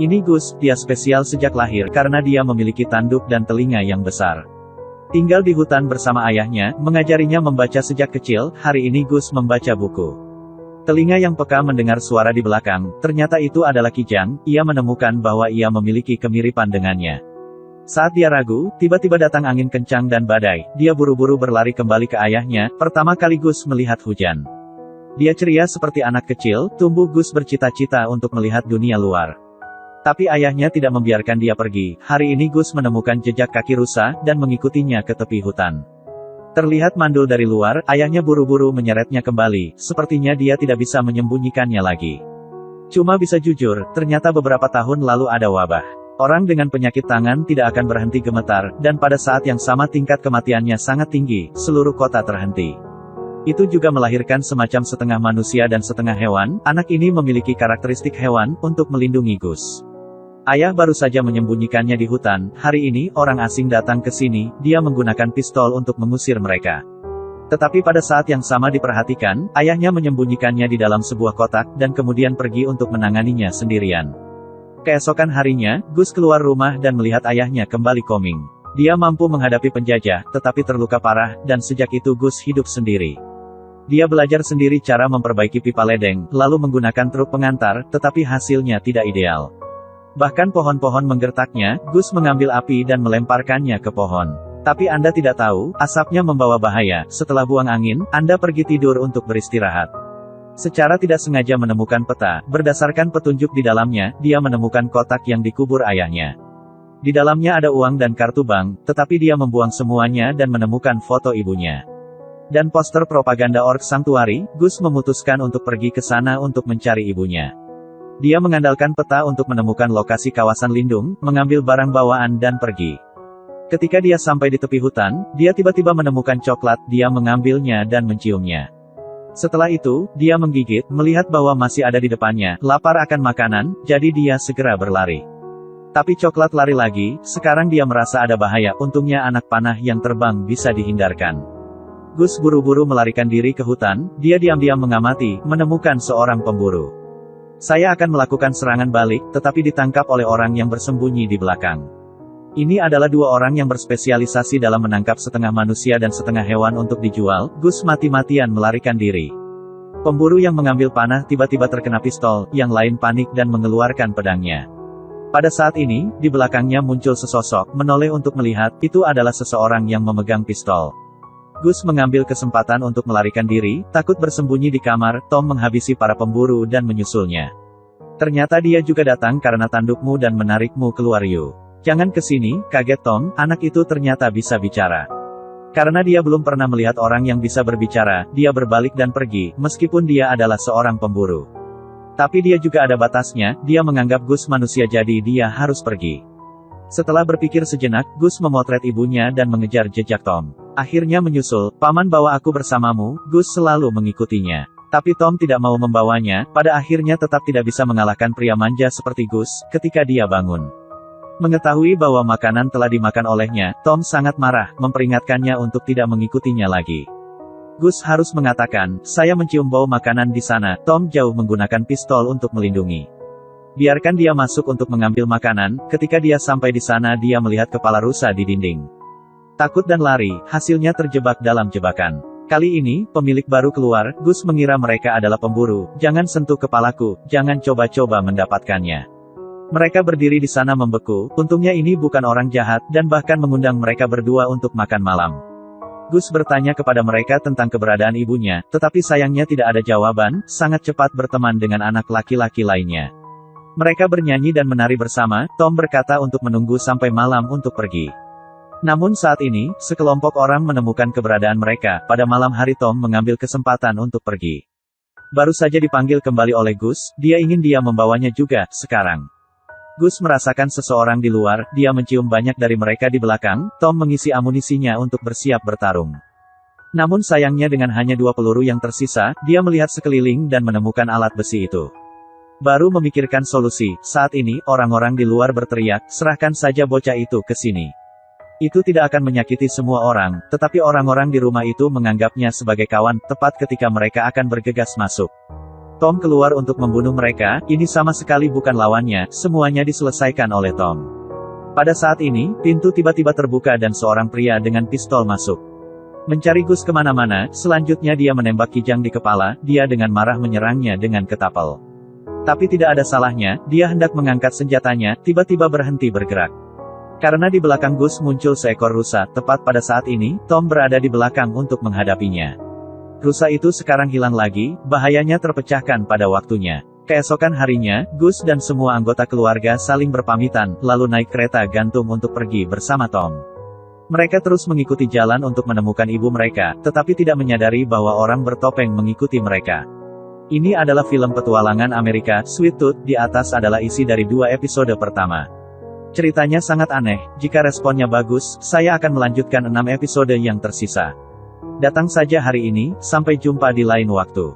Ini Gus, dia spesial sejak lahir karena dia memiliki tanduk dan telinga yang besar. Tinggal di hutan bersama ayahnya, mengajarinya membaca sejak kecil. Hari ini Gus membaca buku. Telinga yang peka mendengar suara di belakang, ternyata itu adalah Kijang. Ia menemukan bahwa ia memiliki kemiripan dengannya. Saat dia ragu, tiba-tiba datang angin kencang dan badai. Dia buru-buru berlari kembali ke ayahnya. Pertama kali Gus melihat hujan. Dia ceria seperti anak kecil. Tumbuh Gus bercita-cita untuk melihat dunia luar. Tapi ayahnya tidak membiarkan dia pergi. Hari ini Gus menemukan jejak kaki rusa, dan mengikutinya ke tepi hutan. Terlihat mandul dari luar, ayahnya buru-buru menyeretnya kembali. Sepertinya dia tidak bisa menyembunyikannya lagi. Cuma bisa jujur, ternyata beberapa tahun lalu ada wabah. Orang dengan penyakit tangan tidak akan berhenti gemetar, dan pada saat yang sama tingkat kematiannya sangat tinggi, seluruh kota terhenti. Itu juga melahirkan semacam setengah manusia dan setengah hewan. Anak ini memiliki karakteristik hewan, untuk melindungi Gus. Ayah baru saja menyembunyikannya di hutan. Hari ini, orang asing datang ke sini. Dia menggunakan pistol untuk mengusir mereka. Tetapi pada saat yang sama diperhatikan, ayahnya menyembunyikannya di dalam sebuah kotak, dan kemudian pergi untuk menanganinya sendirian. Keesokan harinya, Gus keluar rumah dan melihat ayahnya kembali koming. Dia mampu menghadapi penjajah, tetapi terluka parah, dan sejak itu Gus hidup sendiri. Dia belajar sendiri cara memperbaiki pipa ledeng, lalu menggunakan truk pengantar, tetapi hasilnya tidak ideal. Bahkan pohon-pohon menggertaknya. Gus mengambil api dan melemparkannya ke pohon. Tapi Anda tidak tahu, asapnya membawa bahaya. Setelah buang angin, Anda pergi tidur untuk beristirahat. Secara tidak sengaja menemukan peta, berdasarkan petunjuk di dalamnya, dia menemukan kotak yang dikubur ayahnya. Di dalamnya ada uang dan kartu bank, tetapi dia membuang semuanya dan menemukan foto ibunya. Dan poster propaganda Orc Sanctuary. Gus memutuskan untuk pergi ke sana untuk mencari ibunya. Dia mengandalkan peta untuk menemukan lokasi kawasan lindung, mengambil barang bawaan dan pergi. Ketika dia sampai di tepi hutan, dia tiba-tiba menemukan coklat. Dia mengambilnya dan menciumnya. Setelah itu, dia menggigit, melihat bahwa masih ada di depannya, lapar akan makanan, jadi dia segera berlari. Tapi coklat lari lagi. Sekarang dia merasa ada bahaya. Untungnya anak panah yang terbang bisa dihindarkan. Gus buru-buru melarikan diri ke hutan. Dia diam-diam mengamati, menemukan seorang pemburu. Saya akan melakukan serangan balik, tetapi ditangkap oleh orang yang bersembunyi di belakang. Ini adalah dua orang yang berspesialisasi dalam menangkap setengah manusia dan setengah hewan untuk dijual. Gus mati-matian melarikan diri. Pemburu yang mengambil panah tiba-tiba terkena pistol, yang lain panik dan mengeluarkan pedangnya. Pada saat ini, di belakangnya muncul sesosok, menoleh untuk melihat. Itu adalah seseorang yang memegang pistol. Gus mengambil kesempatan untuk melarikan diri. Takut bersembunyi di kamar, Tom menghabisi para pemburu dan menyusulnya. Ternyata dia juga datang karena tandukmu dan menarikmu keluar. Yuk, jangan kesini, kaget Tom. Anak itu ternyata bisa bicara. Karena dia belum pernah melihat orang yang bisa berbicara, dia berbalik dan pergi, meskipun dia adalah seorang pemburu. Tapi dia juga ada batasnya. Dia menganggap Gus manusia, jadi dia harus pergi. Setelah berpikir sejenak, Gus memotret ibunya dan mengejar jejak Tom. Akhirnya menyusul. Paman bawa aku bersamamu. Gus selalu mengikutinya. Tapi Tom tidak mau membawanya. Pada akhirnya tetap tidak bisa mengalahkan pria manja seperti Gus. Ketika dia bangun, mengetahui bahwa makanan telah dimakan olehnya, Tom sangat marah, memperingatkannya untuk tidak mengikutinya lagi. Gus harus mengatakan, saya mencium bau makanan di sana. Tom jauh menggunakan pistol untuk melindungi. Biarkan dia masuk untuk mengambil makanan. Ketika dia sampai di sana, dia melihat kepala rusa di dinding. Takut dan lari, hasilnya terjebak dalam jebakan. Kali ini, pemilik baru keluar. Gus mengira mereka adalah pemburu. Jangan sentuh kepalaku, jangan coba-coba mendapatkannya. Mereka berdiri di sana membeku. Untungnya ini bukan orang jahat, dan bahkan mengundang mereka berdua untuk makan malam. Gus bertanya kepada mereka tentang keberadaan ibunya, tetapi sayangnya tidak ada jawaban. Sangat cepat berteman dengan anak laki-laki lainnya. Mereka bernyanyi dan menari bersama. Tom berkata untuk menunggu sampai malam untuk pergi. Namun saat ini, sekelompok orang menemukan keberadaan mereka. Pada malam hari Tom mengambil kesempatan untuk pergi. Baru saja dipanggil kembali oleh Gus, dia ingin dia membawanya juga, sekarang. Gus merasakan seseorang di luar. Dia mencium banyak dari mereka di belakang. Tom mengisi amunisinya untuk bersiap bertarung. Namun sayangnya dengan hanya 2 peluru yang tersisa, dia melihat sekeliling dan menemukan alat besi itu. Baru memikirkan solusi. Saat ini, orang-orang di luar berteriak, serahkan saja bocah itu ke sini. Itu tidak akan menyakiti semua orang, tetapi orang-orang di rumah itu menganggapnya sebagai kawan, tepat ketika mereka akan bergegas masuk. Tom keluar untuk membunuh mereka, ini sama sekali bukan lawannya, semuanya diselesaikan oleh Tom. Pada saat ini, pintu tiba-tiba terbuka dan seorang pria dengan pistol masuk. Mencari Gus kemana-mana, selanjutnya dia menembak Kijang di kepala, dia dengan marah menyerangnya dengan ketapel. Tapi tidak ada salahnya, dia hendak mengangkat senjatanya, tiba-tiba berhenti bergerak. Karena di belakang Gus muncul seekor rusa, tepat pada saat ini, Tom berada di belakang untuk menghadapinya. Rusa itu sekarang hilang lagi, bahayanya terpecahkan pada waktunya. Keesokan harinya, Gus dan semua anggota keluarga saling berpamitan, lalu naik kereta gantung untuk pergi bersama Tom. Mereka terus mengikuti jalan untuk menemukan ibu mereka, tetapi tidak menyadari bahwa orang bertopeng mengikuti mereka. Ini adalah film petualangan Amerika, Sweet Tooth, di atas adalah isi dari 2 episode pertama. Ceritanya sangat aneh, jika responnya bagus, saya akan melanjutkan 6 episode yang tersisa. Datang saja hari ini, sampai jumpa di lain waktu.